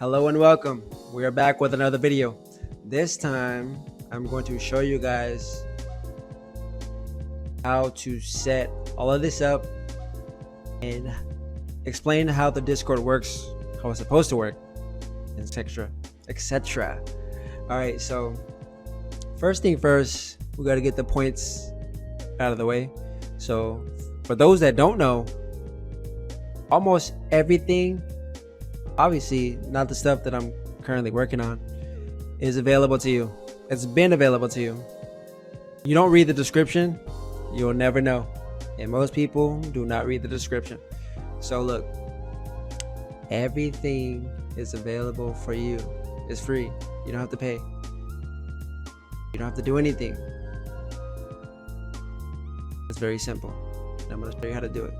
Hello and welcome. We are back with another video. This time, I'm going to show you guys how to set all of this up and explain how the Discord works, how it's supposed to work, etc. etc. Alright, so first thing first, we got to get the points out of the way. So for those that don't know, almost everything, obviously not the stuff that I'm currently working on, is available to you. It's been available to you. You don't read the description, you'll never know. And most people do not read the description. So look, everything is available for you. It's free. You don't have to pay. You don't have to do anything. It's very simple. And I'm going to show you how to do it.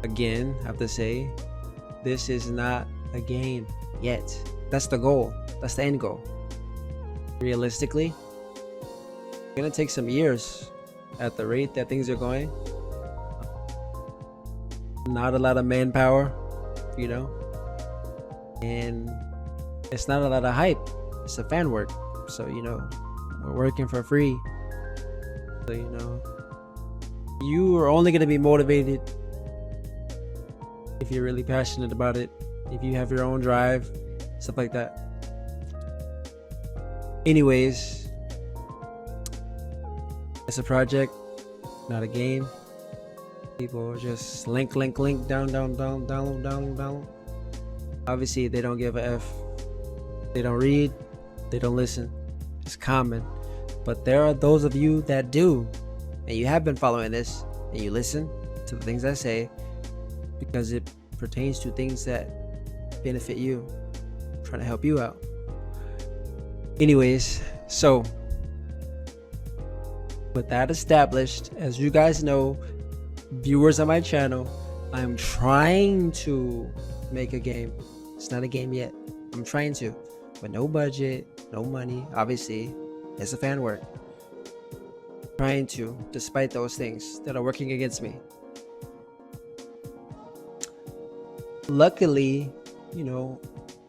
Again, I have to say, this is not a game yet. That's the goal. That's the end goal. Realistically, it's gonna take some years at the rate that things are going. Not a lot of manpower, you know, and it's not a lot of hype. It's a fan work, so you know, we're working for free. So you know, you are only gonna be motivated if you're really passionate about it, if you have your own drive, stuff like that. Anyways, it's a project, not a game. People just link, download. Obviously, they don't give a F. They don't read, they don't listen. It's common. But there are those of you that do, and you have been following this, and you listen to the things I say, because it pertains to things that benefit you. I'm trying to help you out. Anyways, so with that established, as you guys know, viewers on my channel, I'm trying to make a game. It's not a game yet. I'm trying to, but no budget, no money. Obviously, it's a fan work. Trying to, despite those things that are working against me. Luckily, you know,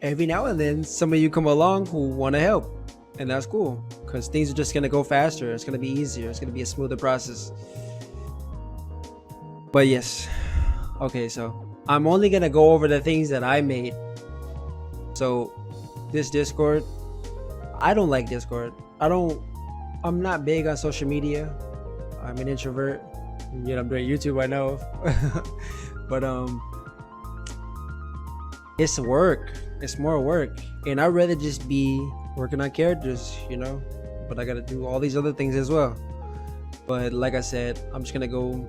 every now and then some of you come along who want to help, and that's cool, because things are just going to go faster. It's going to be easier. It's going to be a smoother process. But yes, okay, so I'm only going to go over the things that I made. So this Discord, I don't like Discord. I'm not big on social media. I'm an introvert, yet I'm doing YouTube, I know. But it's work. It's more work, and I'd rather just be working on characters, you know, but I gotta do all these other things as well. But like I said, I'm just gonna go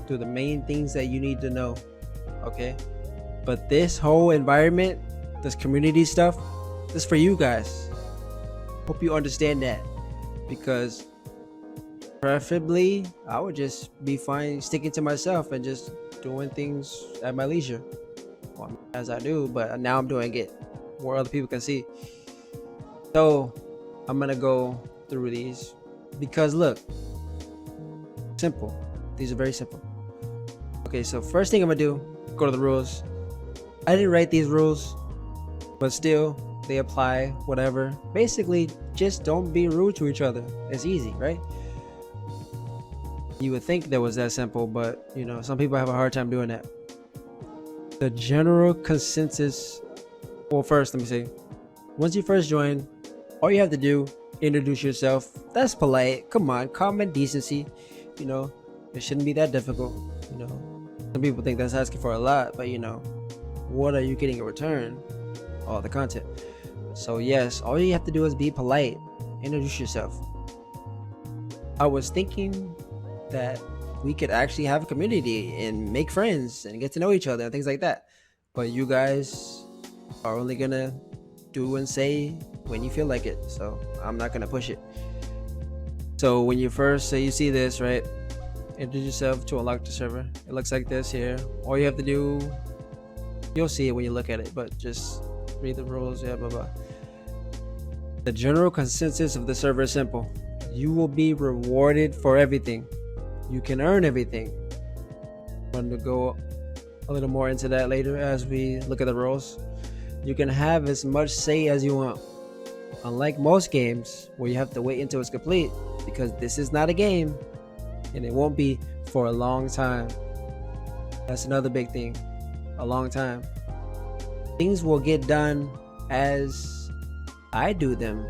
through the main things that you need to know, okay? But this whole environment, this community stuff, this is for you guys. Hope you understand that, because preferably I would just be fine sticking to myself and just doing things at my leisure, as I do, but now I'm doing it where other people can see. So I'm gonna go through these because look, simple. These are very simple. Okay, so first thing I'm gonna do, go to the rules. I didn't write these rules, but still they apply. Whatever. Basically, just don't be rude to each other. It's easy, right? You would think that was that simple, but you know, some people have a hard time doing that. The general consensus, well, first let me say, once you first join, all you have to do, introduce yourself. That's polite. Come on, common decency. You know, it shouldn't be that difficult. You know, some people think that's asking for a lot, but you know, what are you getting in return? All the content. So yes, all you have to do is be polite. Introduce yourself. I was thinking that we could actually have a community and make friends and get to know each other and things like that, but you guys are only gonna do and say when you feel like it, so I'm not gonna push it. So when you first say, you see this, right, introduce yourself to unlock the server. It looks like this here. All you have to do, you'll see it when you look at it, but just read the rules. Yeah, blah blah. The general consensus of the server is simple. You will be rewarded for everything. You can earn everything. I'm going to go a little more into that later as we look at the rules. You can have as much say as you want. Unlike most games where you have to wait until it's complete, because this is not a game and it won't be for a long time. That's another big thing. A long time. Things will get done as I do them.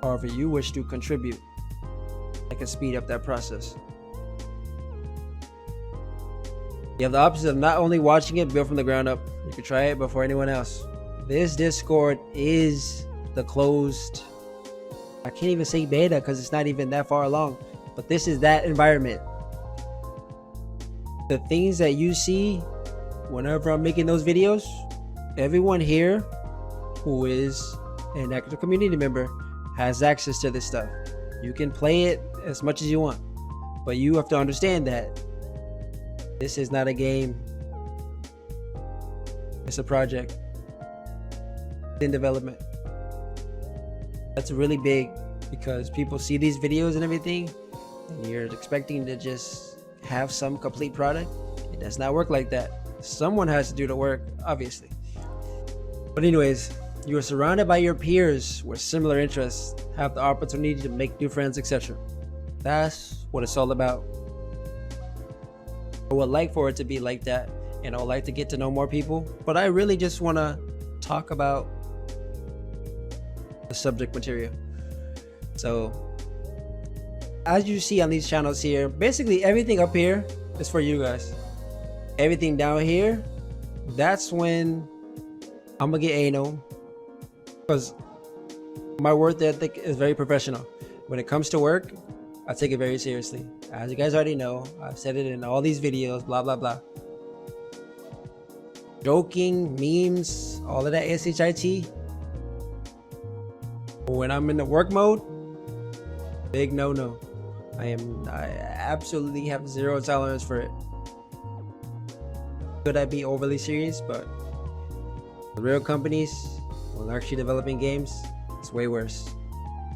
However you wish to contribute, I can speed up that process. You have the option of not only watching it build from the ground up, you can try it before anyone else. This Discord is the closed, I can't even say beta because it's not even that far along, but this is that environment. The things that you see whenever I'm making those videos, everyone here who is an active community member has access to this stuff. You can play it as much as you want, but you have to understand that this is not a game. It's a project in development. That's really big because people see these videos and everything, and you're expecting to just have some complete product. It does not work like that. Someone has to do the work, obviously. But anyways, you are surrounded by your peers with similar interests, have the opportunity to make new friends, etc. That's what it's all about. I would like for it to be like that, and I would like to get to know more people, but I really just want to talk about the subject material. So as you see on these channels here, basically everything up here is for you guys. Everything down here, that's when I'm gonna get anal, because my work ethic is very professional. When it comes to work, I take it very seriously. As you guys already know, I've said it in all these videos, blah blah blah. Joking, memes, all of that SHIT. When I'm in the work mode, big no. I absolutely have zero tolerance for it. Could I be overly serious? But the real companies, when they're actually developing games, it's way worse.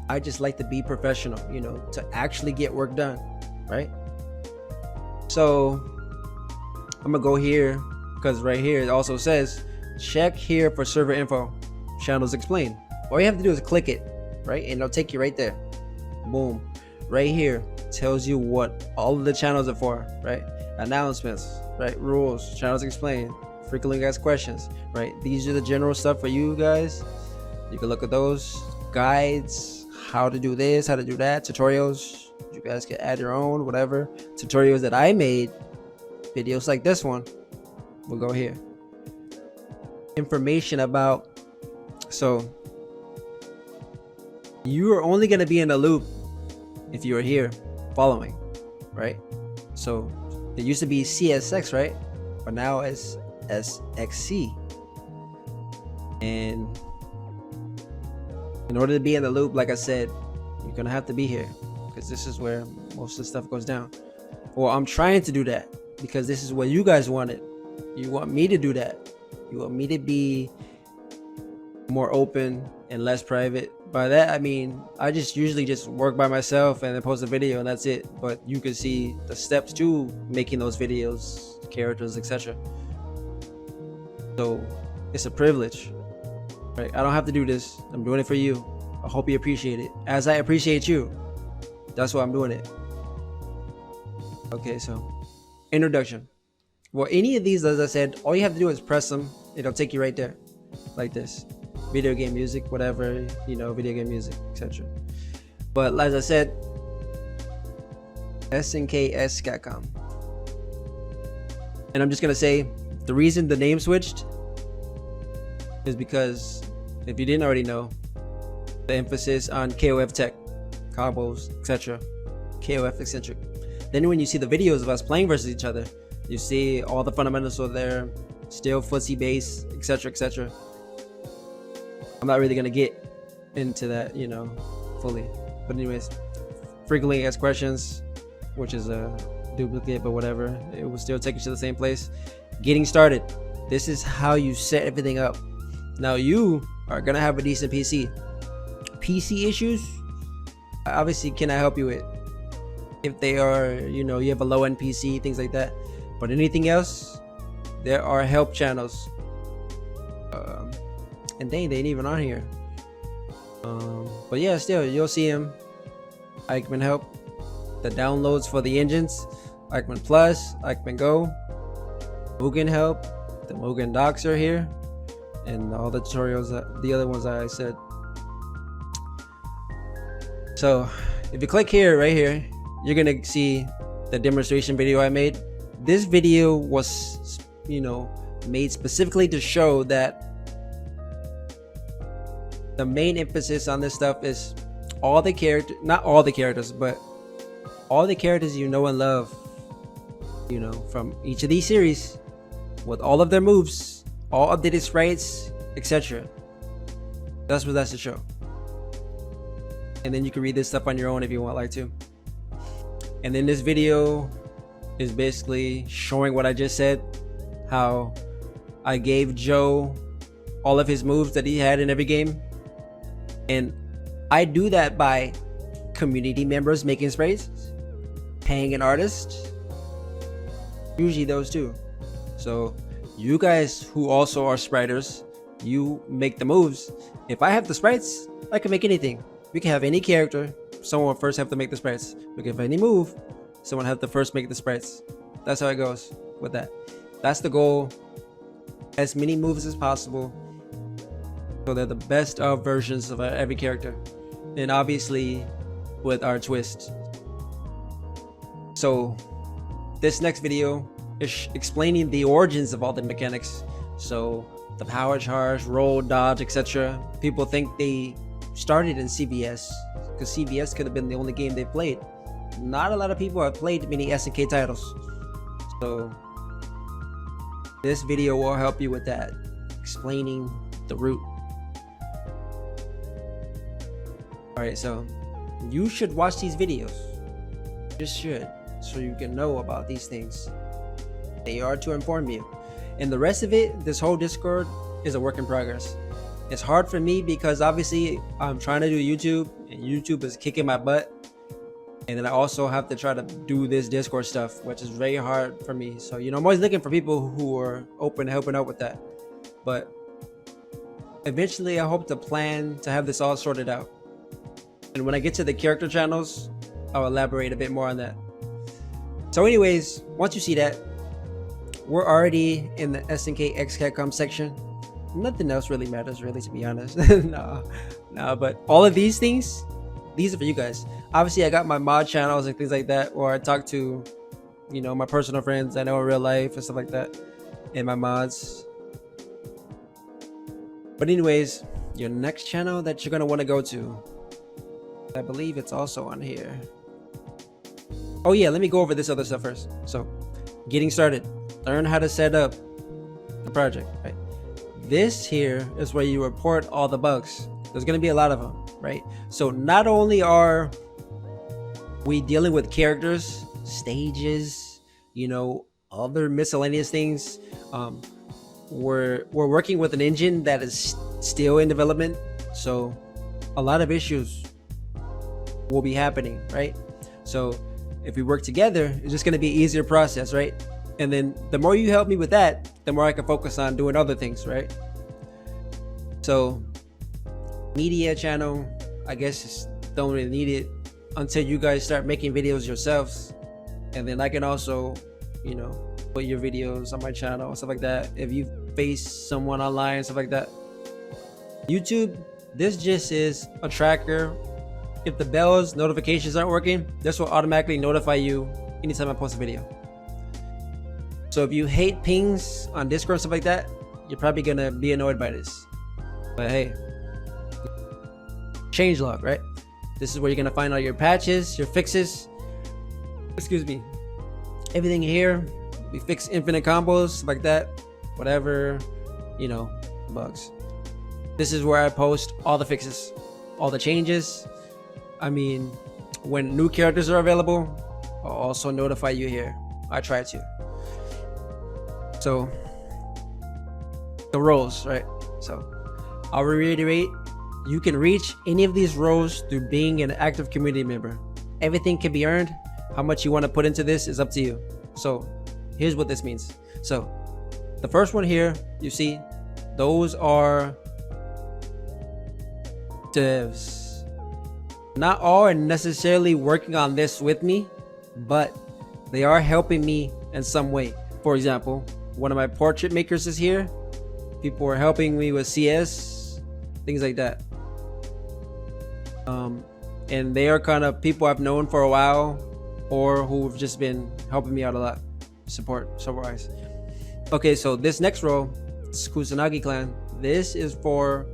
I just like to be professional, you know, to actually get work done, right? So I'm gonna go here because right here it also says check here for server info, channels explained. All you have to do is click it, right? And it'll take you right there. Boom. Right here tells you what all of the channels are for, right? Announcements, right? Rules, channels explained, frequently asked questions, right? These are the general stuff for you guys. You can look at those guides, how to do this, how to do that, tutorials. You guys can add your own, whatever. Tutorials that I made, videos like this one, will go here. Information about, so you are only going to be in the loop if you are here following, right? So it used to be CSX, right? But now it's SXC. And in order to be in the loop, like I said, you're going to have to be here because this is where most of the stuff goes down. Well, I'm trying to do that because this is what you guys wanted. You want me to do that. You want me to be more open and less private. By that I mean I just usually just work by myself and then post a video and that's it, but you can see the steps to making those videos, characters, etc. So it's a privilege, right? I don't have to do this. I'm doing it for you. I hope you appreciate it as I appreciate you. That's why I'm doing it. Okay, so introduction. Well, any of these, as I said, all you have to do is press them. It'll take you right there like this. Video game music, whatever, you know, video game music, etc. But as I said, SNKS.com. And I'm just gonna say the reason the name switched is because, if you didn't already know, the emphasis on KOF tech, combos, etc. KOF eccentric. Then when you see the videos of us playing versus each other, you see all the fundamentals are there, still footsie base, etc, etc. I'm not really gonna get into that, you know, fully. But anyways, frequently asked questions, which is a duplicate, but whatever. It will still take you to the same place. Getting started. This is how you set everything up. Now you are gonna have a decent PC. PC issues, I obviously cannot help you with. If they are, you know, you have a low-end PC, things like that. But anything else, there are help channels. And they ain't even on here. But yeah, still, you'll see him. Eichmann help. The downloads for the engines. Eichmann Plus, Eichmann Go. Mugen help. The Mugen docs are here. And all the tutorials, the other ones I said. So if you click here, right here, you're gonna see the demonstration video I made. This video was, made specifically to show that the main emphasis on this stuff is all the characters, not all the characters, but all the characters you know and love, from each of these series, with all of their moves, all updated sprites, etc. That's what that's to show. And then you can read this stuff on your own if you want, like to. And then this video is basically showing what I just said, how I gave Joe all of his moves that he had in every game. And I do that by community members making sprays, paying an artist, usually those two. So you guys who also are spriters, you make the moves. If I have the sprites, I can make anything. We can have any character, someone first have to make the sprites. We can have any move, someone have to first make the sprites. That's how it goes with that. That's the goal. As many moves as possible, so they're the best of versions of every character, and obviously with our twist. So this next video is explaining the origins of all the mechanics. So the power charge, roll, dodge, etc. People think they started in CVS because CVS could have been the only game they played. Not a lot of people have played many SNK titles. So this video will help you with that, explaining the root. Alright, so you should watch these videos. You just should, so you can know about these things. They are to inform you. And the rest of it, this whole Discord is a work in progress. It's hard for me because obviously I'm trying to do YouTube and YouTube is kicking my butt. And then I also have to try to do this Discord stuff, which is very hard for me. So, I'm always looking for people who are open to helping out with that. But eventually I hope to plan to have this all sorted out. And when I get to the character channels, I'll elaborate a bit more on that. So anyways, once you see that, we're already in the SNK X Capcom section. Nothing else really matters, really, to be honest. No, but all of these things, these are for you guys. Obviously, I got my mod channels and things like that, where I talk to, my personal friends I know in real life and stuff like that, and my mods. But anyways, your next channel that you're gonna want to go to, I believe it's also on here. Oh yeah, let me go over this other stuff first. So, getting started. Learn how to set up the project, right? This here is where you report all the bugs. There's going to be a lot of them, right? So not only are we dealing with characters, stages, other miscellaneous things, we're working with an engine that is still in development. So a lot of issues will be happening, right? So if we work together, it's just going to be an easier process, right? And then the more you help me with that, the more I can focus on doing other things, right? So media channel, I guess just don't really need it until you guys start making videos yourselves. And then I can also, put your videos on my channel and stuff like that. If you face someone online, stuff like that. YouTube, this just is a tracker. If the bells notifications aren't working, this will automatically notify you anytime I post a video. So if you hate pings on Discord and stuff like that, you're probably gonna be annoyed by this. But hey, changelog, right? This is where you're gonna find all your patches, your fixes. Excuse me. Everything here, we fix infinite combos, stuff like that. Whatever, bugs. This is where I post all the fixes, all the changes. I mean, when new characters are available, I'll also notify you here. I try to. So the roles, right? So I'll reiterate, you can reach any of these roles through being an active community member. Everything can be earned. How much you want to put into this is up to you. So here's what this means. So the first one here, you see, those are devs. Not all are necessarily working on this with me, but they are helping me in some way. For example, one of my portrait makers is here. People are helping me with CS, things like that. And they are kind of people I've known for a while, or who've just been helping me out a lot, support wise. Okay, so this next row, Kusanagi clan, this is for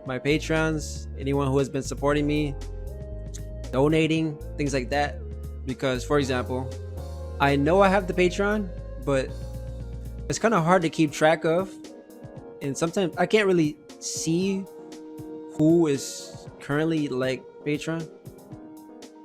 my patrons, anyone who has been supporting me, donating, things like that. Because, for example, I know I have the Patreon, but it's kind of hard to keep track of, and sometimes I can't really see who is currently like Patreon.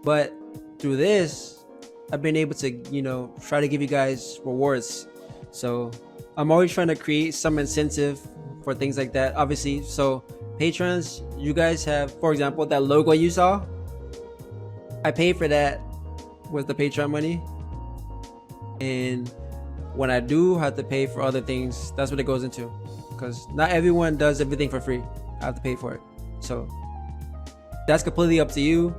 But through this, I've been able to, you know, try to give you guys rewards. So I'm always trying to create some incentive for things like that, obviously. So patrons, you guys have, for example, that logo you saw, I paid for that with the Patreon money. And when I do have to pay for other things, that's what it goes into, because not everyone does everything for free. I have to pay for it. So that's completely up to you.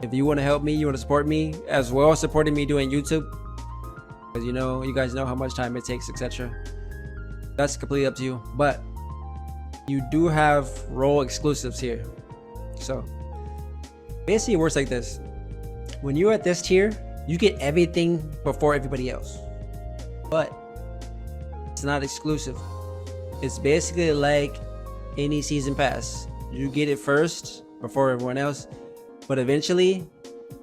If you want to help me, you want to support me, as well as supporting me doing YouTube, because you know, you guys know how much time it takes, etc. That's completely up to you. But you do have role exclusives here. So basically it works like this. When you're at this tier, you get everything before everybody else, but it's not exclusive. It's basically like any season pass. You get it first before everyone else, but eventually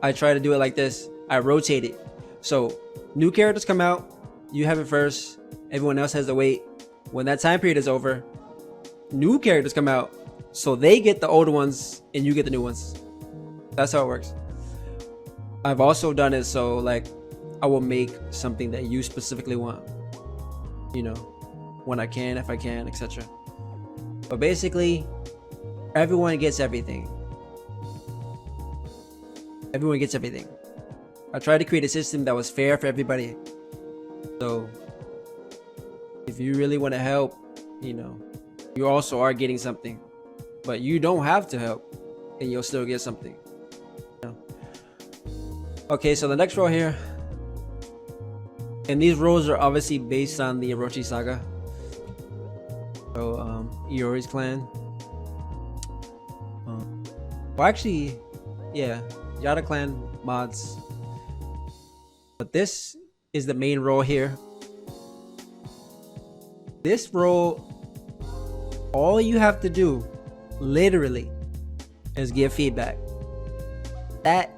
I try to do it like this. I rotate it. So new characters come out, you have it first, everyone else has to wait. When that time period is over, new characters come out, so they get the old ones and you get the new ones. That's how it works. I've also done it so, like, I will make something that you specifically want, you know, when I can, if I can, etc. But basically, everyone gets everything. Everyone gets everything. I tried to create a system that was fair for everybody. So if you really want to help, you know, you also are getting something, but you don't have to help and you'll still get something. Okay, so the next row here, and these rows are obviously based on the Orochi saga. So Iori's clan, well actually, yeah, Yada clan mods. But this is the main row here. This row, all you have to do literally is give feedback. That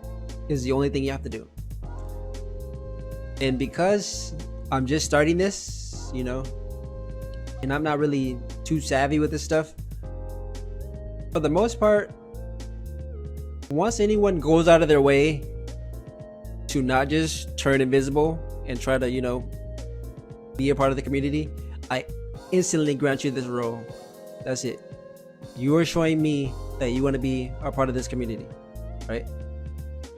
is the only thing you have to do. And because I'm just starting this, you know, and I'm not really too savvy with this stuff, for the most part, once anyone goes out of their way to not just turn invisible and try to, you know, be a part of the community, I instantly grant you this role. That's it. You are showing me that you want to be a part of this community, right?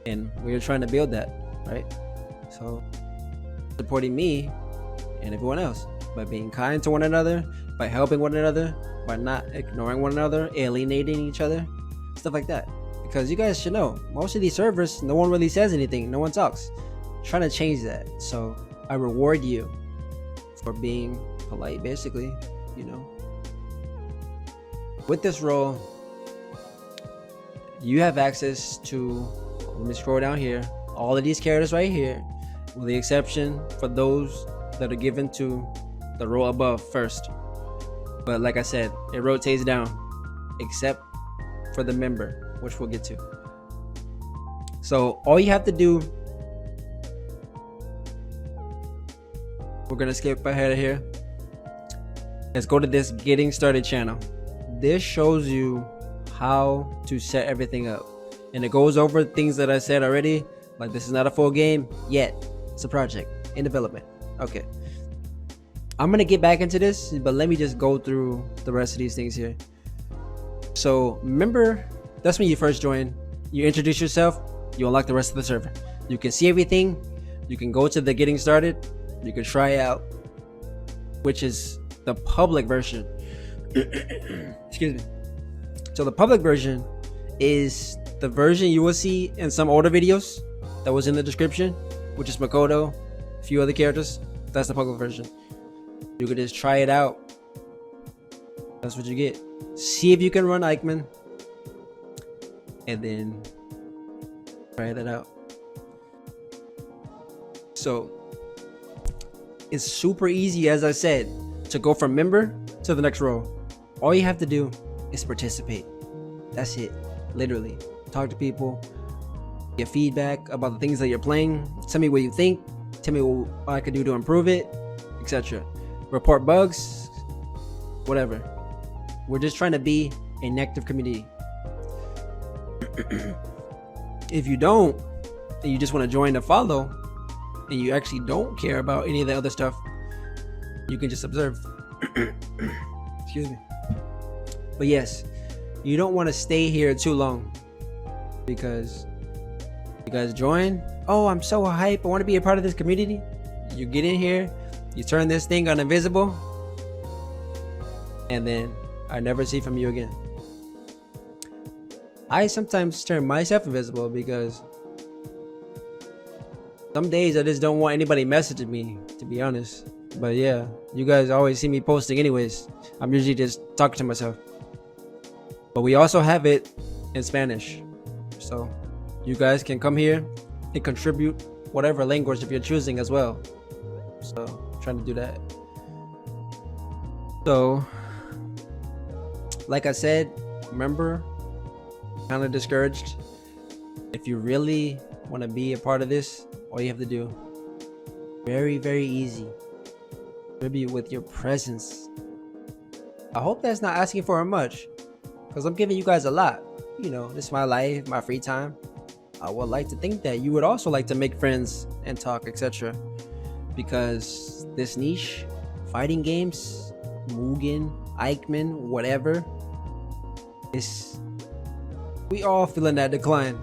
And we're trying to build that, right? So supporting me and everyone else by being kind to one another, by helping one another, by not ignoring one another, alienating each other, stuff like that. Because you guys should know, most of these servers, no one really says anything, no one talks. I'm trying to change that. So I reward you for being polite, basically, you know. With this role, you have access to, let me scroll down here, all of these characters right here, with the exception for those that are given to the row above first. But like I said, it rotates down, except for the member, which we'll get to. So all you have to do, we're gonna skip ahead here, is go to this getting started channel. This shows you how to set everything up, and it goes over things that I said already, like this is not a full game yet, it's a project in development. Okay, I'm gonna get back into this, but let me just go through the rest of these things here. So remember, that's when you first join, you introduce yourself, you unlock the rest of the server, you can see everything, you can go to the getting started, you can try out, which is the public version. Excuse me. So the public version is the version you will see in some older videos that was in the description, which is Makoto, a few other characters. That's the public version. You could just try it out. That's what you get. See if you can run Eichmann, and then try that out. So it's super easy, as I said, to go from member to the next role. All you have to do is participate. That's it. Literally. Talk to people, get feedback about the things that you're playing. Tell me what you think. Tell me what I could do to improve it, etc. Report bugs, whatever. We're just trying to be an active community. If you don't, and you just want to join to follow, and you actually don't care about any of the other stuff, you can just observe. Excuse me. But yes, you don't want to stay here too long, because you guys join, oh, I'm so hype, I want to be a part of this community. You get in here, you turn this thing on invisible, and then I never see from you again. I sometimes turn myself invisible because some days I just don't want anybody messaging me, to be honest. But yeah, you guys always see me posting anyways. I'm usually just talking to myself. But we also have it in Spanish, so you guys can come here and contribute whatever language if you're choosing as well. So I'm trying to do that. So like I said, remember, kind of discouraged. If you really want to be a part of this, all you have to do, very easy, contribute with your presence. I hope that's not asking for much, because I'm giving you guys a lot. You know, this is my life, my free time. I would like to think that you would also like to make friends and talk, etc. Because this niche, fighting games, Mugen, Eichmann, whatever, we all feeling that decline.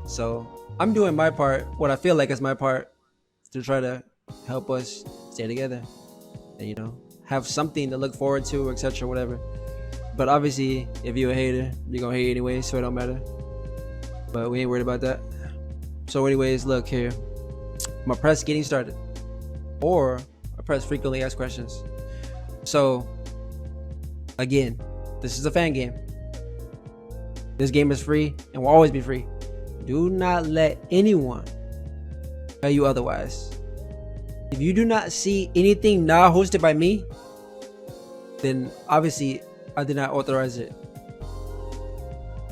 So I'm doing my part, what I feel like is my part, to try to help us stay together and, you know, have something to look forward to, etc. whatever. But obviously, if you're a hater, you're gonna hate anyway, so it don't matter. But we ain't worried about that. So anyways, look here, my press getting started, or I press frequently asked questions. So again, this is a fan game. This game is free and will always be free. Do not let anyone tell you otherwise. If you do not see anything not hosted by me, then obviously I did not authorize it.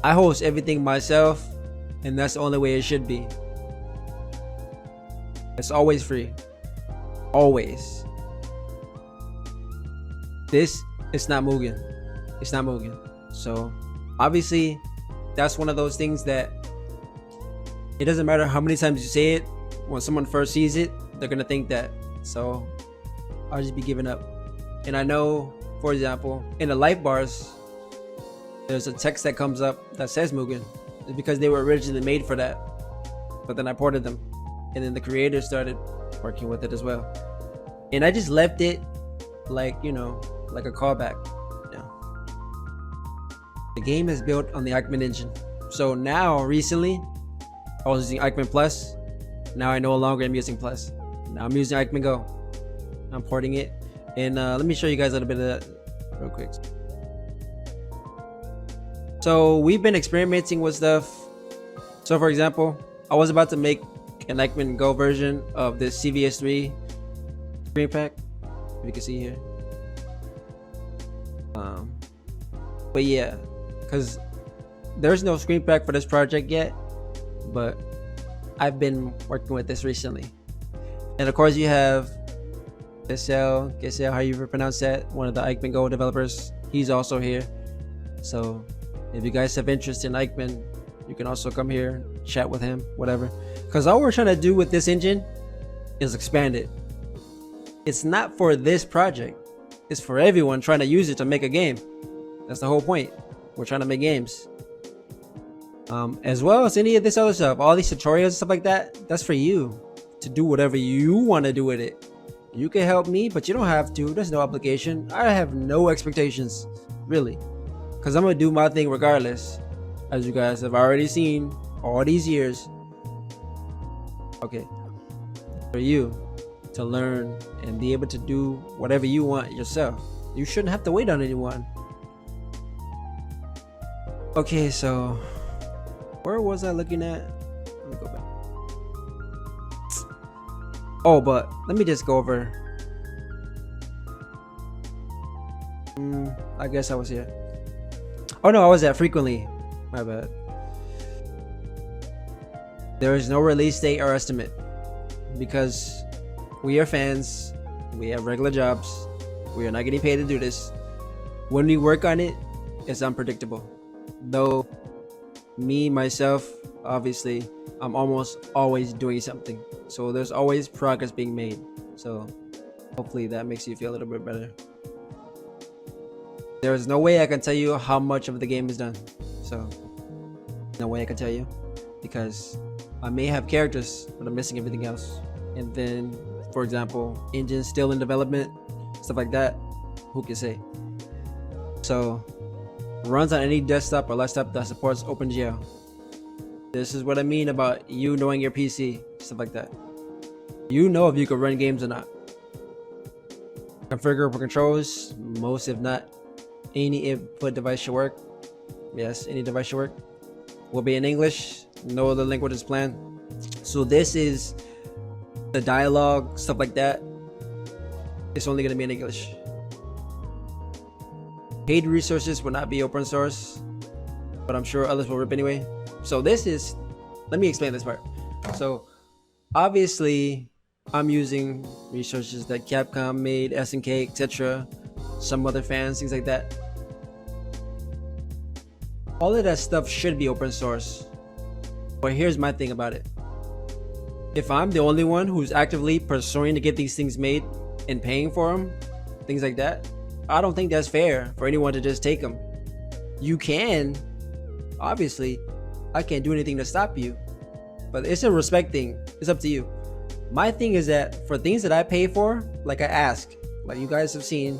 I host everything myself, and that's the only way it should be. It's always free. Always. This is not Mugen. It's not Mugen. So obviously, that's one of those things that it doesn't matter how many times you say it. When someone first sees it, they're gonna think that. So I'll just be giving up. And I know, for example, in the life bars, there's a text that comes up that says Mugen. It's because they were originally made for that. But then I ported them, and then the creators started working with it as well. And I just left it like, you know, like a callback. The game is built on the Eichmann engine. So now, recently, I was using Eichmann Plus. Now I no longer am using Plus. Now I'm using Eichmann Go. I'm porting it. And let me show you guys a little bit of that real quick. So we've been experimenting with stuff. So for example, I was about to make an Eichmann Go version of this CVS3 screen pack. If you can see here. But yeah, because there's no screen pack for this project yet, but I've been working with this recently. And of course you have Gesell, how you pronounce that, one of the Eichmann Go developers. He's also here. So if you guys have interest in Eichmann, you can also come here, chat with him, whatever. Because all we're trying to do with this engine is expand it. It's not for this project. It's for everyone trying to use it to make a game. That's the whole point. We're trying to make games. As well as any of this other stuff, all these tutorials and stuff like that, that's for you to do whatever you want to do with it. You can help me, but you don't have to. There's no obligation. I have no expectations, really, because I'm gonna do my thing regardless, as you guys have already seen all these years. Okay, for you to learn and be able to do whatever you want yourself. You shouldn't have to wait on anyone. Okay, so where was I looking at? Let me go back. Oh, but let me just go over. I guess I was here. Oh no, I was at frequently. My bad. There is no release date or estimate because we are fans. We have regular jobs. We are not getting paid to do this. When we work on it, it's unpredictable. Though me, myself, obviously, I'm almost always doing something. So there's always progress being made. So hopefully that makes you feel a little bit better. There is no way I can tell you how much of the game is done. So no way I can tell you, because I may have characters, but I'm missing everything else. And then, for example, engines still in development, stuff like that. Who can say? So runs on any desktop or laptop that supports OpenGL. This is what I mean about you knowing your PC, stuff like that. You know if you can run games or not. Configurable controls, most if not any input device should work. Yes, any device should work. Will be in English, no other language is planned. So this is the dialogue, stuff like that. It's only gonna be in English. Paid resources will not be open source, but I'm sure others will rip anyway. So this is, let me explain this part. So obviously I'm using resources that Capcom made, SNK, etc. Some other fans, things like that. All of that stuff should be open source. But here's my thing about it. If I'm the only one who's actively pursuing to get these things made and paying for them, things like that, I don't think that's fair for anyone to just take them. You can, obviously, I can't do anything to stop you, but it's a respect thing. It's up to you. My thing is that for things that I pay for, like I ask, like you guys have seen,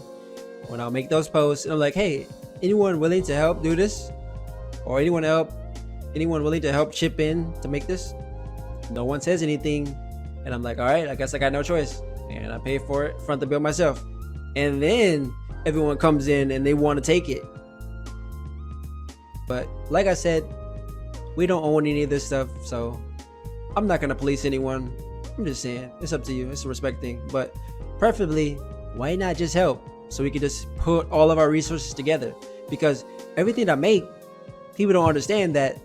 when I'll make those posts, and I'm like, hey, anyone willing to help do this? Or anyone willing to help chip in to make this? No one says anything, and I'm like, all right, I guess I got no choice, and I pay for it, front the bill myself. And then everyone comes in and they want to take it. But like I said, we don't own any of this stuff, so I'm not gonna police anyone. I'm just saying, it's up to you. It's a respect thing. But preferably, why not just help, so we can just put all of our resources together? Because everything I make, people don't understand that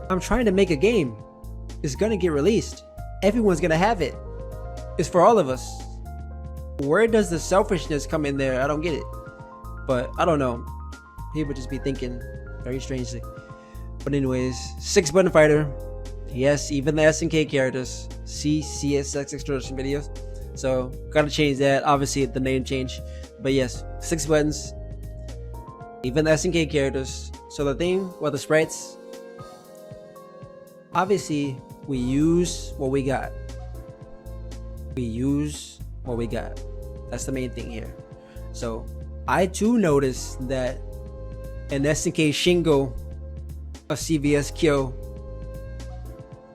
I'm trying to make a game. It's gonna get released. Everyone's gonna have it. It's for all of us. Where does the selfishness come in there? I don't get it. But I don't know. People just be thinking very strangely. But anyways, 6-button fighter. Yes, even the SNK characters. See CSX extraction videos. So gotta change that. Obviously the name change. But yes, 6 buttons. Even the SNK characters. So the thing with the sprites, obviously we use what we got. We use what we got. That's the main thing here. So I too noticed that an SNK Shingo, a CVS Kyo,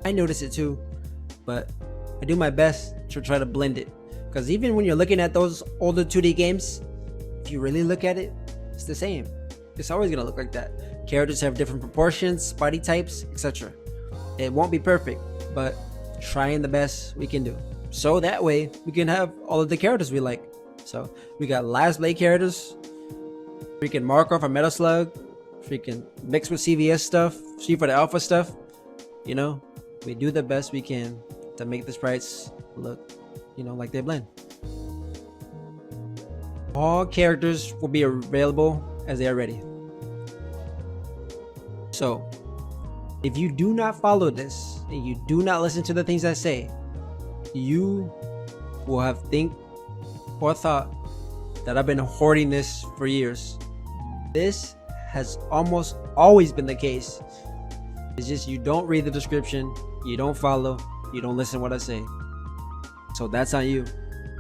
I noticed it too, but I do my best to try to blend it, because even when you're looking at those older 2D games, if you really look at it, it's the same. It's always gonna look like that. Characters have different proportions, body types, etc. It won't be perfect, but trying the best we can do, so that way we can have all of the characters we like. So we got Last Blade characters, freaking Markov or Metal Slug, freaking mixed with CVS stuff, Street for the Alpha stuff. You know, we do the best we can to make the sprites look, you know, like they blend. All characters will be available as they are ready. So if you do not follow this and you do not listen to the things I say, you will have think or thought that I've been hoarding this for years. This has almost always been the case. It's just you don't read the description, you don't follow, you don't listen to what I say. So that's on you.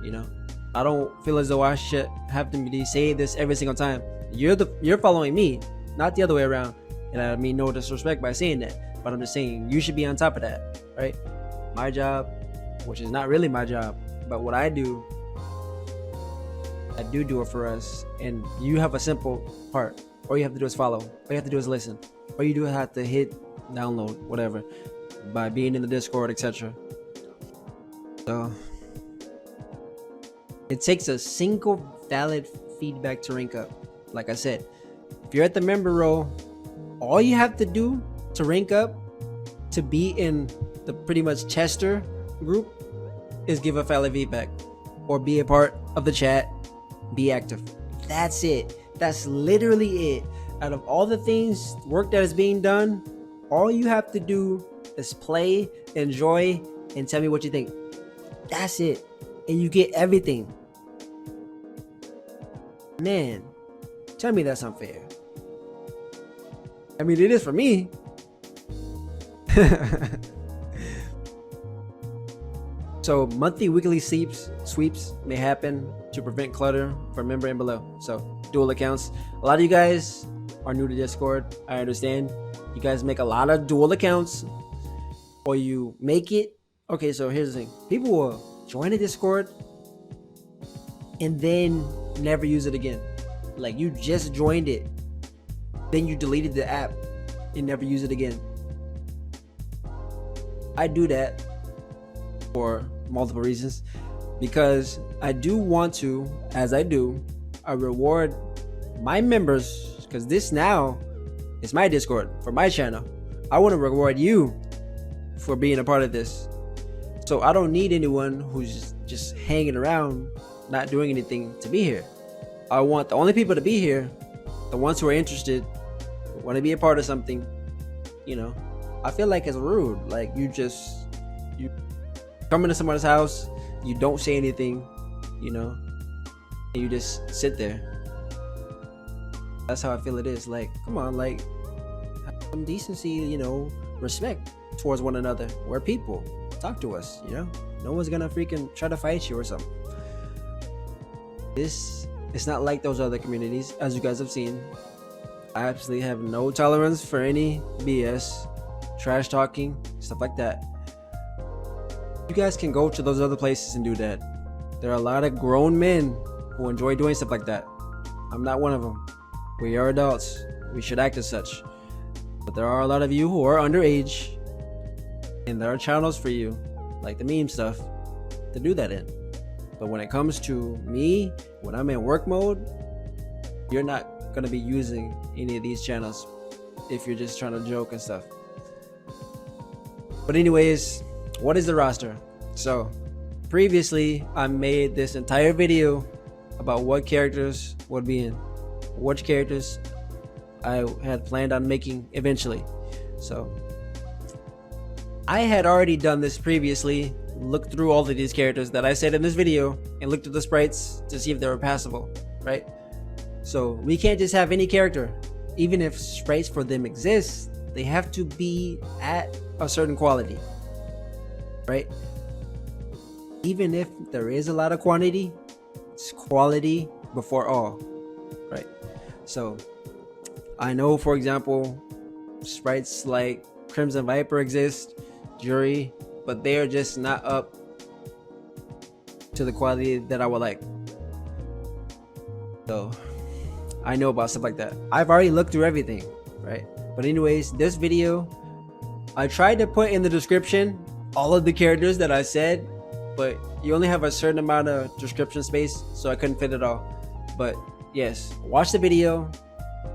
You know, I don't feel as though I should have to be saying this every single time. You're following me, not the other way around. And I mean no disrespect by saying that, but I'm just saying you should be on top of that, right? My job, which is not really my job, but what I do it for us. And you have a simple part. All you have to do is follow. All you have to do is listen. All you do have to hit download, whatever, by being in the Discord, etc. So it takes a single valid feedback to rank up. Like I said, if you're at the member role, all you have to do to rank up, to be in the pretty much Chester group, is give a valid feedback or be a part of the chat, be active. That's it. That's literally it. Out of all the things, work that is being done, all you have to do is play, enjoy, and tell me what you think. That's it. And you get everything. Man, tell me that's unfair. I mean, it is for me. So monthly, weekly sweeps may happen to prevent clutter from member and below. So dual accounts. A lot of you guys are new to Discord. I understand. You guys make a lot of dual accounts, or you make it. Okay, so here's the thing. People will join a Discord and then never use it again. Like, you just joined it, then you deleted the app and never use it again. I do that for multiple reasons, because I do want to, as I do, I reward my members, because this now is my Discord for my channel. I want to reward you for being a part of this. So I don't need anyone who's just hanging around not doing anything to be here. I want the only people to be here, the ones who are interested, who want to be a part of something. You know, I feel like it's rude. Like, you come into someone's house, you don't say anything, you know, and you just sit there. That's how I feel it is. Like, come on, like, have some decency, you know, respect towards one another. We're people. Talk to us, you know. No one's gonna freaking try to fight you or something. It's not like those other communities, as you guys have seen. I absolutely have no tolerance for any BS, trash talking, stuff like that. You guys can go to those other places and do that. There are a lot of grown men who enjoy doing stuff like that. I'm not one of them. We are adults. We should act as such. But there are a lot of you who are underage, and there are channels for you, like the meme stuff, to do that in. But when it comes to me, when I'm in work mode, you're not gonna be using any of these channels if you're just trying to joke and stuff. But anyways, what is the roster? So previously I made this entire video about what characters would be in, which characters I had planned on making eventually. So I had already done this previously, looked through all of these characters that I said in this video and looked at the sprites to see if they were passable, right? So we can't just have any character. Even if sprites for them exist, they have to be at a certain quality, right? Even if there is a lot of quantity, it's quality before all, right? So I know, for example, sprites like Crimson Viper exist, Jury, but they are just not up to the quality that I would like. So I know about stuff like that. I've already looked through everything, right? But anyways, this video, I tried to put in the description all of the characters that I said, but you only have a certain amount of description space, so I couldn't fit it all. But yes, watch the video.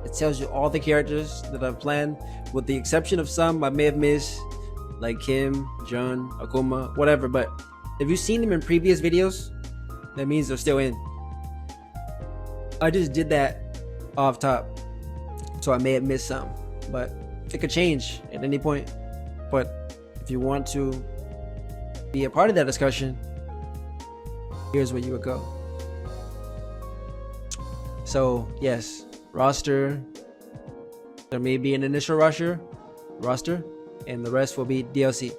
It tells you all the characters that I've planned, with the exception of some I may have missed, like Kim, Jun, Akuma, whatever. But if you've seen them in previous videos, that means they're still in. I just did that off top, so I may have missed some, but it could change at any point. But if you want to be a part of that discussion, here's where you would go. So yes, roster, there may be an initial roster, and the rest will be DLC.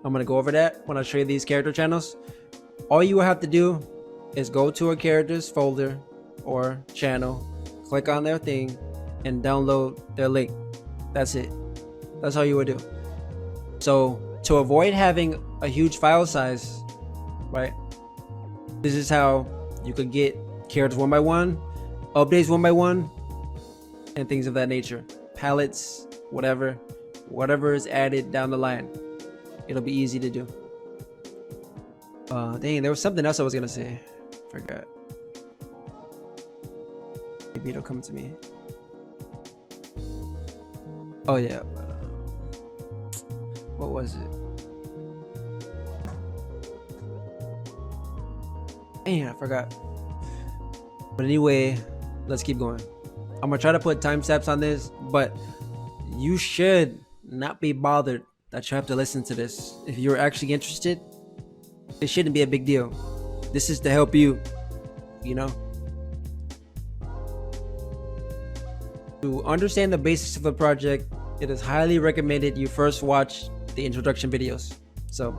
I'm gonna go over that when I show you these character channels. All you will have to do is go to a characters folder or channel, click on their thing, and download their link. That's it. That's all you would do. So to avoid having a huge file size, right, this is how you could get characters one by one, updates one by one, and things of that nature. Palettes, whatever is added down the line, it'll be easy to do. Dang, there was something else I was gonna say. Forgot. Maybe it'll come to me. Oh yeah. What was it? Dang, I forgot. But anyway, let's keep going. I'm gonna try to put timestamps on this, but you should not be bothered that you have to listen to this. If you're actually interested, it shouldn't be a big deal. This is to help you, you know. To understand the basics of the project, it is highly recommended you first watch the introduction videos. So,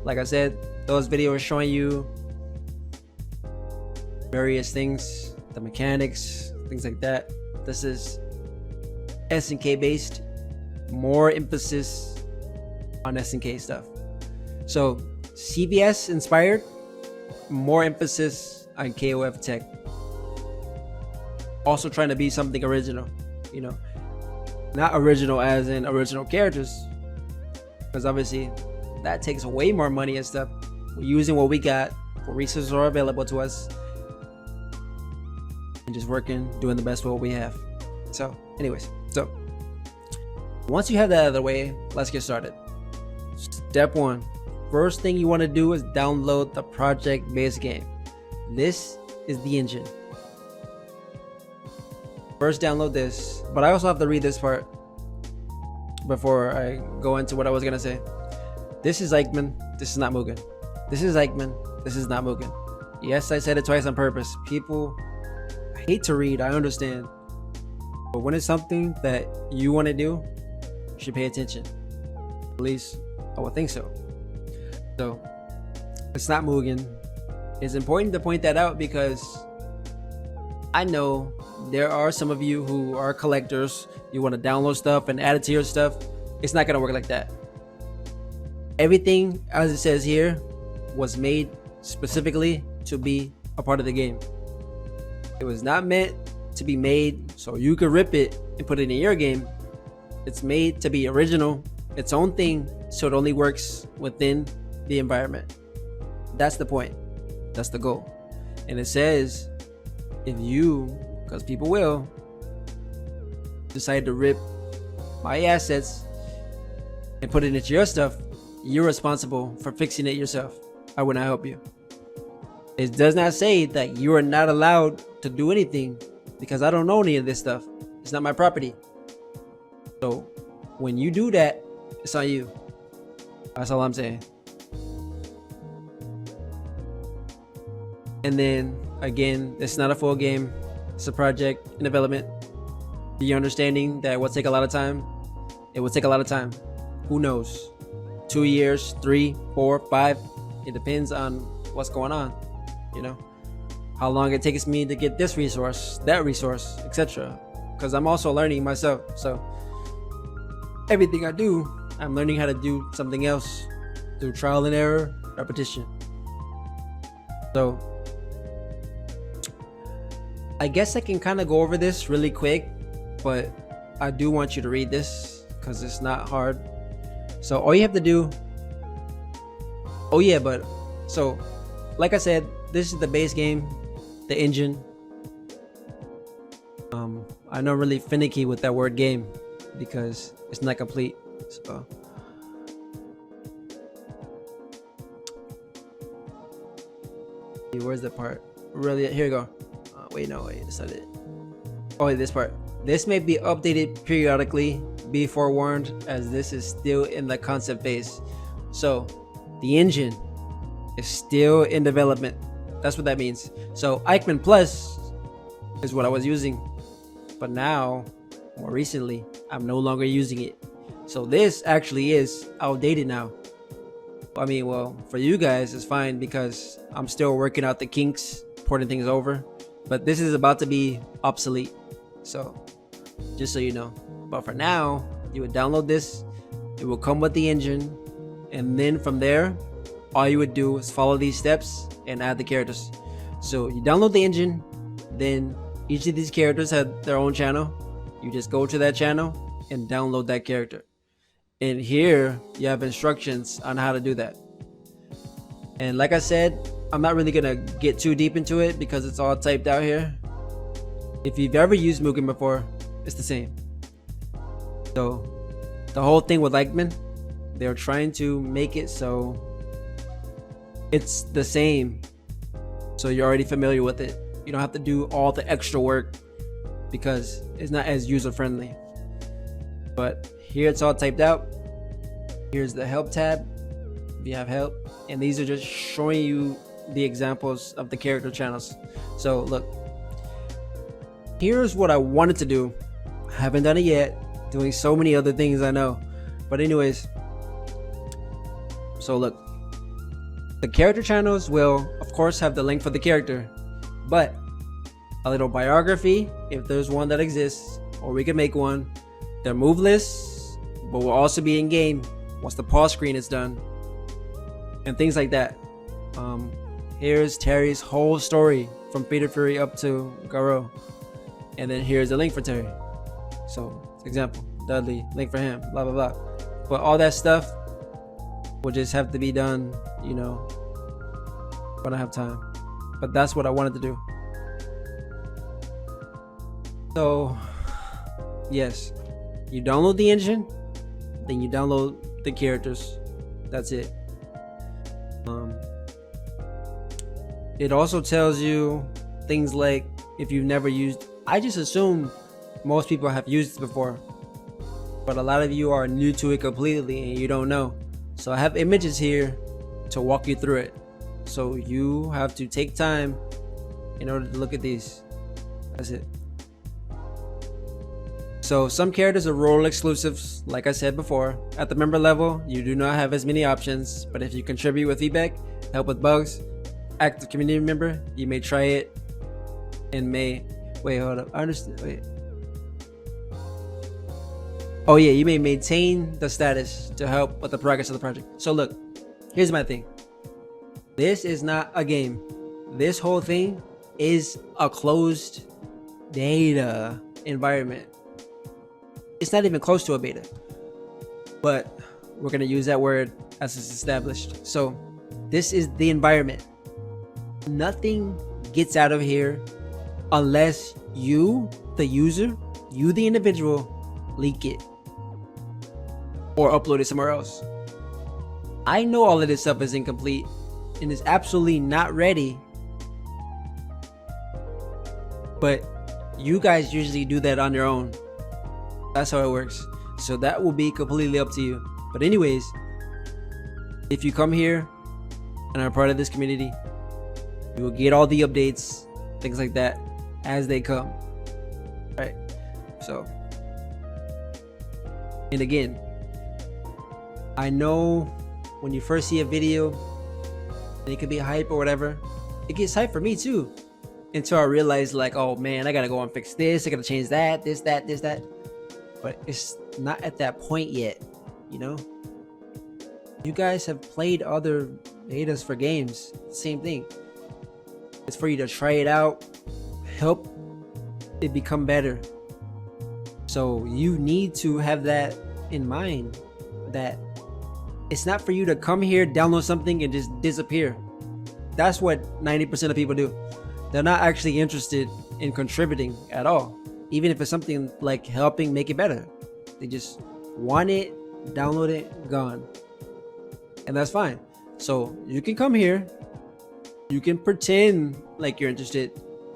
like I said, those videos showing you various things, the mechanics, things like that. This is SNK based, more emphasis on SNK stuff. So CVS inspired, more emphasis on KOF tech. Also trying to be something original, you know, not original as in original characters, because obviously that takes way more money and stuff. We're using what we got, what resources are available to us, and just working, doing the best with what we have. So anyways, so once you have that out of the way, let's get started. Step one, first thing you want to do is download the project base game. This is the engine. First download this, but I also have to read this part before I go into what I was gonna say. This is Eichmann, this is not Mugen. This is Eichmann, this is not Mugen. Yes, I said it twice on purpose. People hate to read, I understand, but when it's something that you want to do, you should pay attention. At least I would think so. So it's not Mugen. It's important to point that out because I know there are some of you who are collectors. You want to download stuff and add it to your stuff. It's not gonna work like that. Everything, as it says here, was made specifically to be a part of the game. It was not meant to be made so you could rip it and put it in your game. It's made to be original, its own thing, so it only works within the environment. That's the point. That's the goal. And it says, if you, because people will, decide to rip my assets and put it into your stuff, you're responsible for fixing it yourself. I would not help you. It does not say that you are not allowed to do anything because I don't know any of this stuff. It's not my property. So when you do that, it's on you. That's all I'm saying. And then again, it's not a full game. It's a project in development. The understanding that it will take a lot of time. It will take a lot of time. Who knows? 2 years, 3, 4, 5. It depends on what's going on. You know, how long it takes me to get this resource, that resource, etc. Because I'm also learning myself. So everything I do, I'm learning how to do something else through trial and error, repetition. So I guess I can kind of go over this really quick, but I do want you to read this because it's not hard. So all you have to do, oh yeah, but so like I said, this is the base game, the engine. I know I'm really finicky with that word game because it's not complete. So where's the part? Really, here we go. Wait, that's not it. Oh, this part. This may be updated periodically. Be forewarned, as this is still in the concept phase. So the engine is still in development. That's what that means. So Eichmann Plus is what I was using, but now, more recently, I'm no longer using it. So this actually is outdated now. I mean, well, for you guys, it's fine because I'm still working out the kinks, porting things over. But this is about to be obsolete. So, just so you know. But for now, you would download this. It will come with the engine. And then from there, all you would do is follow these steps and add the characters. So, you download the engine. Then, each of these characters have their own channel. You just go to that channel and download that character. And here you have instructions on how to do that. And like I said, I'm not really gonna get too deep into it because it's all typed out here. If you've ever used Mugen before, it's the same. So the whole thing with Eichmann, they're trying to make it so it's the same, so you're already familiar with it. You don't have to do all the extra work because it's not as user friendly. But here it's all typed out. Here's the help tab if you have help, and these are just showing you the examples of the character channels. So look, here's what I wanted to do. I haven't done it yet, doing so many other things I know, but anyways, so look, the character channels will of course have the link for the character, but a little biography if there's one that exists, or we can make one. Their move lists, but will also be in game once the pause screen is done, and things like that. Here's Terry's whole story from Peter Fury up to Garo, and then here's the link for Terry. So, example, Dudley, link for him, blah blah blah. But all that stuff will just have to be done, you know, when I have time. But that's what I wanted to do. So, yes, you download the engine, then you download the characters. That's it. It also tells you things like if you've never used. I just assume most people have used it before, but a lot of you are new to it completely and you don't know. So I have images here to walk you through it. So you have to take time in order to look at these. That's it. So some characters are role exclusives, like I said before. At the member level, you do not have as many options, but if you contribute with feedback, help with bugs, active community member, you may try it and may wait, hold up, I understand. Wait. Oh yeah, you may maintain the status to help with the progress of the project. So look, here's my thing. This is not a game. This whole thing is a closed beta environment. It's not even close to a beta, but we're gonna use that word as it's established. So this is the environment. Nothing gets out of here unless you, the user, you, the individual, leak it or upload it somewhere else. I know all of this stuff is incomplete and is absolutely not ready, but you guys usually do that on your own. That's how it works. So that will be completely up to you. But anyways, if you come here and are part of this community, you will get all the updates, things like that, as they come. Right? So, and again, I know when you first see a video and it could be hype or whatever, it gets hype for me too, until I realize like, oh man, I gotta go and fix this, I gotta change that, this, that, this, that. But it's not at that point yet, you know? You guys have played other betas for games, same thing. It's for you to try it out, help it become better. So you need to have that in mind, that it's not for you to come here, download something and just disappear. That's what 90% of people do. They're not actually interested in contributing at all, even if it's something like helping make it better. They just want it, download it, gone. And that's fine. So you can come here, you can pretend like you're interested,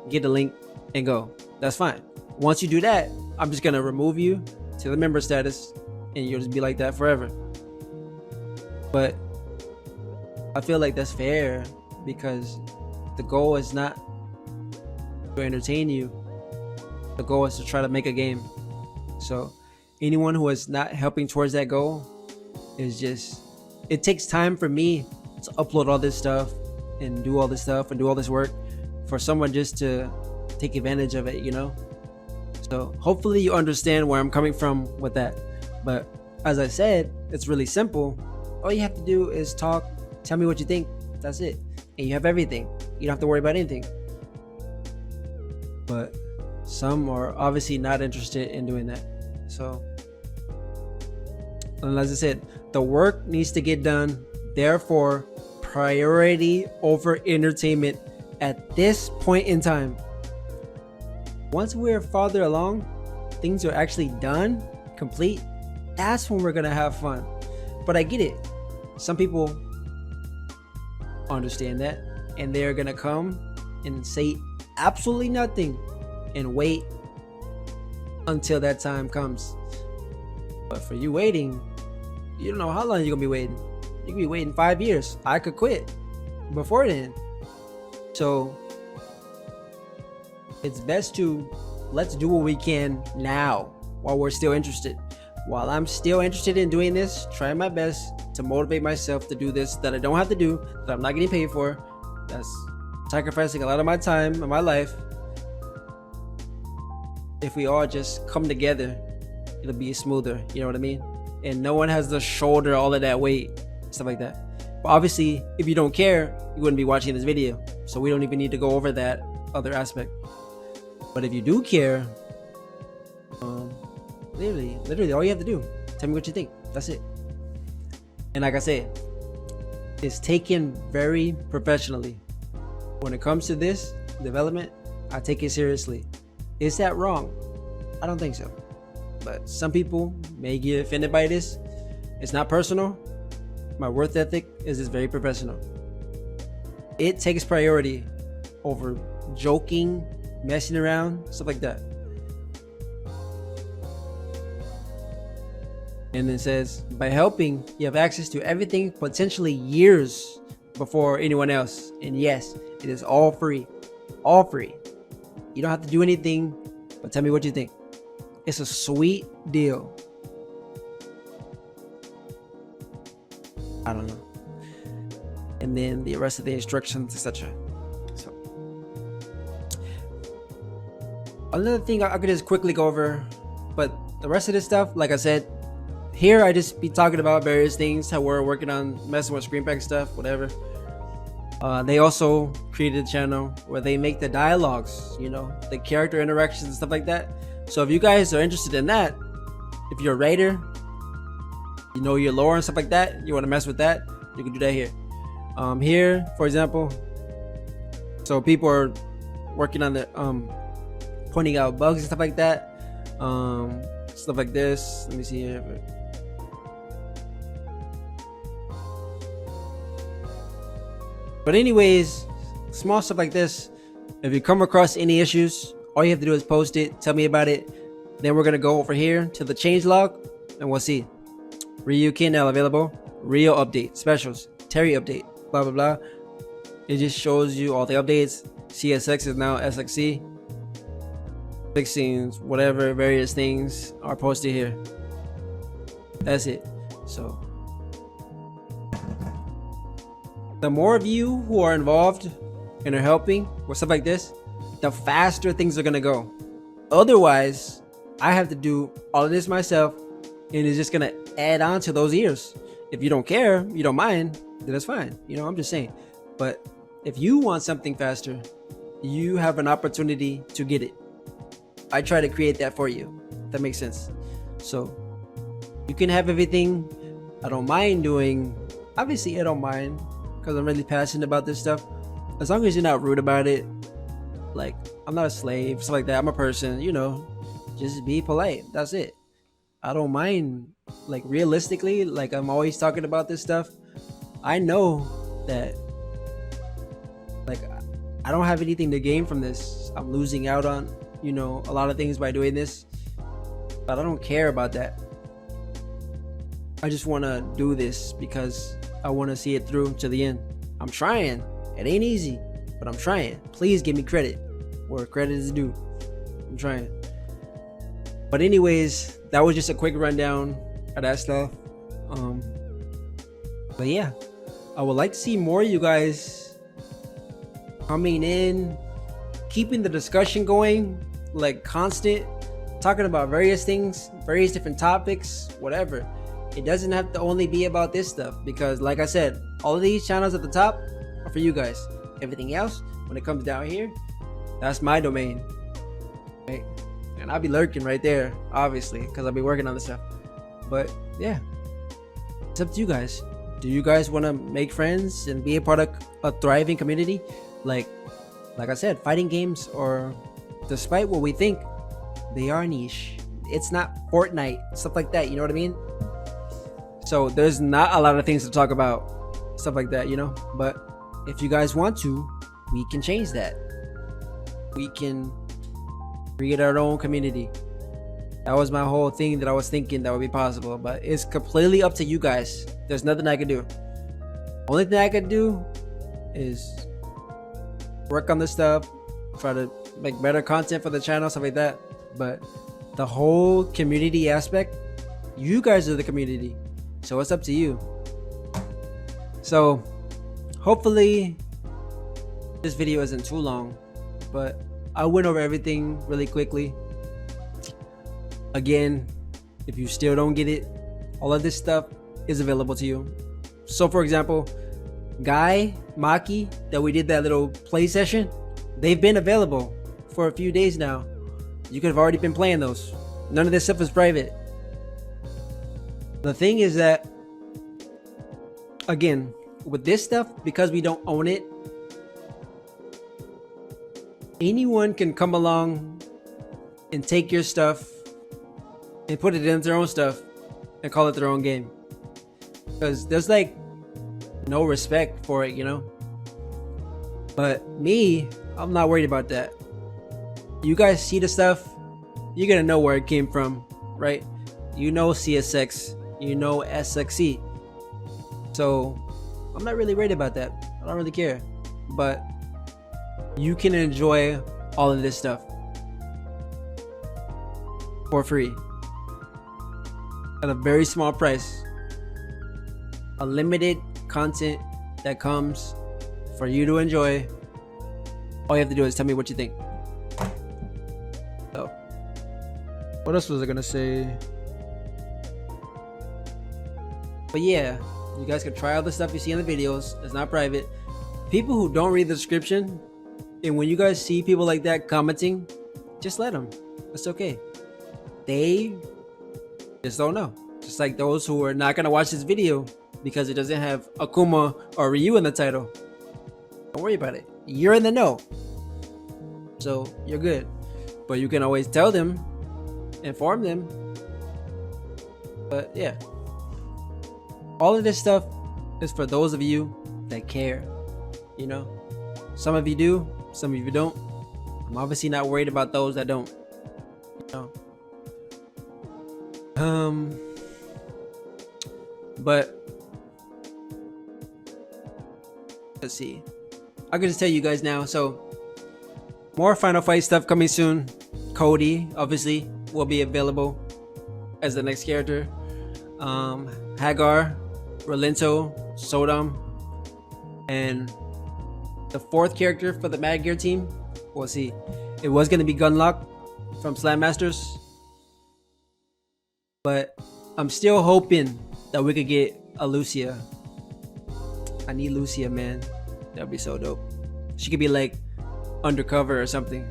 get a link and go. That's fine. Once you do that, I'm just gonna remove you to the member status and you'll just be like that forever. But I feel like that's fair because the goal is not to entertain you. The goal is to try to make a game. So anyone who is not helping towards that goal is just it takes time for me to upload all this stuff and do all this stuff and do all this work for someone just to take advantage of it, you know? So hopefully you understand where I'm coming from with that. But as I said, it's really simple. All you have to do is talk, tell me what you think. That's it. And you have everything. You don't have to worry about anything. But some are obviously not interested in doing that. So, and as I said, the work needs to get done. Therefore, priority over entertainment at this point in time. Once we're farther along, things are actually done, complete, that's when we're gonna have fun. But I get it. Some people understand that, and they're gonna come and say absolutely nothing and wait until that time comes. But for you waiting, you don't know how long you're gonna be waiting. You can be waiting 5 years. I could quit before then. So it's best to let's do what we can now while we're still interested. While I'm still interested in doing this, trying my best to motivate myself to do this that I don't have to do, that I'm not getting paid for. That's sacrificing a lot of my time and my life. If we all just come together, it'll be smoother, you know what I mean? And no one has to shoulder all of that weight, stuff like that. But obviously, if you don't care, you wouldn't be watching this video. So we don't even need to go over that other aspect. But if you do care, literally all you have to do, tell me what you think. That's it. And like I said, it's taken very professionally. When it comes to this development, I take it seriously. Is that wrong? I don't think so. But some people may get offended by this. It's not personal. My work ethic is just very professional. It takes priority over joking, messing around, stuff like that. And it says, by helping, you have access to everything potentially years before anyone else. And yes, it is all free. All free. You don't have to do anything, but tell me what you think. It's a sweet deal. I don't know. And then the rest of the instructions, etc. So, another thing I could just quickly go over, but the rest of this stuff, like I said, here I just be talking about various things, how we're working on messing with screen pack stuff, whatever. They also created a channel where they make the dialogues, you know, the character interactions and stuff like that. So if you guys are interested in that, if you're a raider, you know your lore and stuff like that, you want to mess with that, you can do that here. Here, for example, so people are working on the pointing out bugs and stuff like that, stuff like this. Let me see here. But anyways, small stuff like this. If you come across any issues, all you have to do is post it, tell me about it. Then we're gonna go over here to the changelog, and we'll see. Ryu K&L available, Rio update, specials, Terry update, blah blah blah. It just shows you all the updates. CSX is now SXC. Fixings, whatever, various things are posted here. That's it. So the more of you who are involved and are helping with stuff like this, the faster things are gonna go. Otherwise, I have to do all of this myself, and it's just gonna add on to those years. If you don't care, you don't mind, then that's fine. You know, I'm just saying. But if you want something faster, you have an opportunity to get it. I try to create that for you. If that makes sense. So you can have everything. I don't mind doing. Obviously, I don't mind because I'm really passionate about this stuff. As long as you're not rude about it. Like, I'm not a slave, stuff like that. I'm a person, you know. Just be polite. That's it. I don't mind. Like, realistically, like I'm always talking about this stuff. I know that, like, I don't have anything to gain from this. I'm losing out on, you know, a lot of things by doing this. But I don't care about that. I just want to do this because I want to see it through to the end. I'm trying. It ain't easy, but I'm trying. Please give me credit where credit is due. I'm trying. But anyways, that was just a quick rundown of that stuff. But yeah, I would like to see more of you guys coming in, keeping the discussion going, like constant, talking about various things, various different topics, whatever. It doesn't have to only be about this stuff, because like I said, all of these channels at the top are for you guys. Everything else, when it comes down here, that's my domain, right? And I'll be lurking right there, obviously, because I'll be working on this stuff. But yeah, it's up to you guys. Do you guys want to make friends and be a part of a thriving community? Like I said, fighting games, or despite what we think, they are niche. It's not Fortnite, stuff like that, you know what I mean? So there's not a lot of things to talk about, stuff like that, you know? But if you guys want to, we can change that. We can create our own community. That was my whole thing that I was thinking that would be possible, but it's completely up to you guys. There's nothing I can do. Only thing I can do is work on this stuff, try to make better content for the channel, stuff like that. But the whole community aspect, you guys are the community, so it's up to you. So hopefully this video isn't too long, but I went over everything really quickly. Again, if you still don't get it, all of this stuff is available to you. So for example, Guy, Maki, that we did that little play session, they've been available for a few days now. You could have already been playing those. None of this stuff is private. The thing is that, again, with this stuff, because we don't own it, anyone can come along and take your stuff and put it in their own stuff and call it their own game. Because there's like no respect for it, you know? But me, I'm not worried about that. You guys see the stuff, you're gonna know where it came from, right? You know CSX, you know SXC. So I'm not really worried about that. I don't really care. But you can enjoy all of this stuff for free at a very small price. A limited content that comes for you to enjoy. All you have to do is tell me what you think. So, what else was I gonna say? But yeah, you guys can try all the stuff you see in the videos. It's not private. People who don't read the description, and when you guys see people like that commenting, just let them. It's okay. They just don't know. Just like those who are not gonna watch this video because it doesn't have Akuma or Ryu in the title. Don't worry about it. You're in the know, so you're good. But you can always tell them, inform them. But yeah, all of this stuff is for those of you that care. You know, some of you do, some of you don't. I'm obviously not worried about those that don't. You know. But let's see. I can just tell you guys now. So more Final Fight stuff coming soon. Cody obviously will be available as the next character. Hagar, Rolento, Sodom, and the fourth character for the Mad Gear team. We'll see. It was going to be Gunlock from Slam Masters, but I'm still hoping that we could get a Lucia. I need Lucia, man. That'd be so dope. She could be like undercover or something.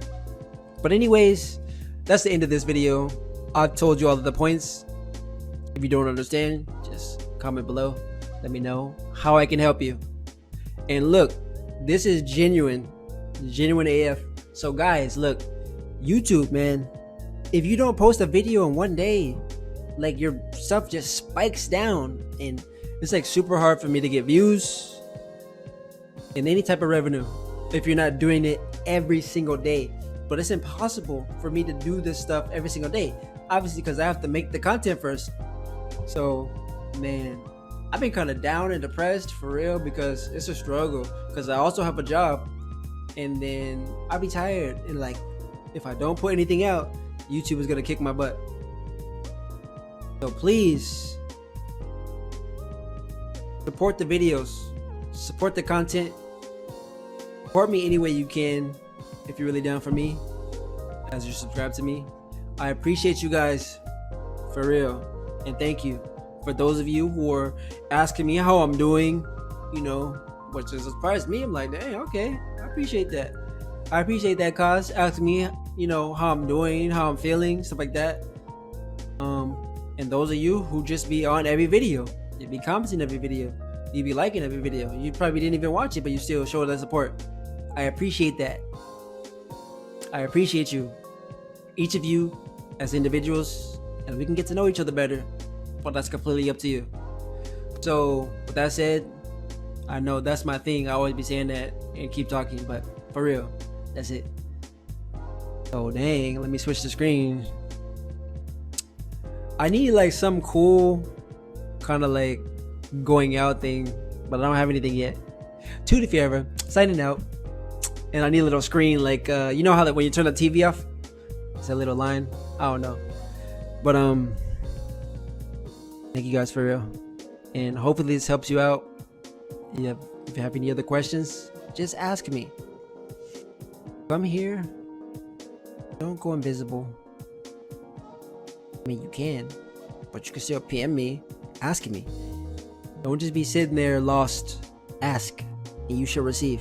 But anyways, that's the end of this video. I've told you all of the points. If you don't understand, just comment below. Let me know how I can help you. And look, this is genuine AF. So guys, look, YouTube, man, if you don't post a video in one day, like your stuff just spikes down, and it's like super hard for me to get views and any type of revenue if you're not doing it every single day. But it's impossible for me to do this stuff every single day, obviously, because I have to make the content first. So man, I've been kind of down and depressed for real, because it's a struggle, because I also have a job, and then I'll be tired, and like if I don't put anything out, YouTube is gonna kick my butt. So please Support the videos, support the content, support me any way you can if you're really down for me, as you subscribe to me. I appreciate you guys, for real, and thank you for those of you who are asking me how I'm doing, you know, which has surprised me. I'm like, dang, okay, I appreciate that. I appreciate that, cause asking me, you know, how I'm doing, how I'm feeling, stuff like that. And those of you who just be on every video, you be commenting every video, you be liking every video. You probably didn't even watch it, but you still show that support. I appreciate that. I appreciate you, each of you, as individuals, and we can get to know each other better. But that's completely up to you. So with that said, I know that's my thing. I always be saying that and keep talking, but for real, that's it. Oh dang, let me switch the screen. I need like some cool kind of like going out thing, but I don't have anything yet. Toot if you ever, signing out. And I need a little screen like you know how that when you turn the TV off, it's a little line. I don't know, but thank you guys for real, and hopefully this helps you out. Yeah, if you have any other questions, just ask me. Come here, don't go invisible. I mean, you can, but you can still PM me, asking me. Don't just be sitting there lost. Ask, and you shall receive.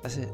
That's it.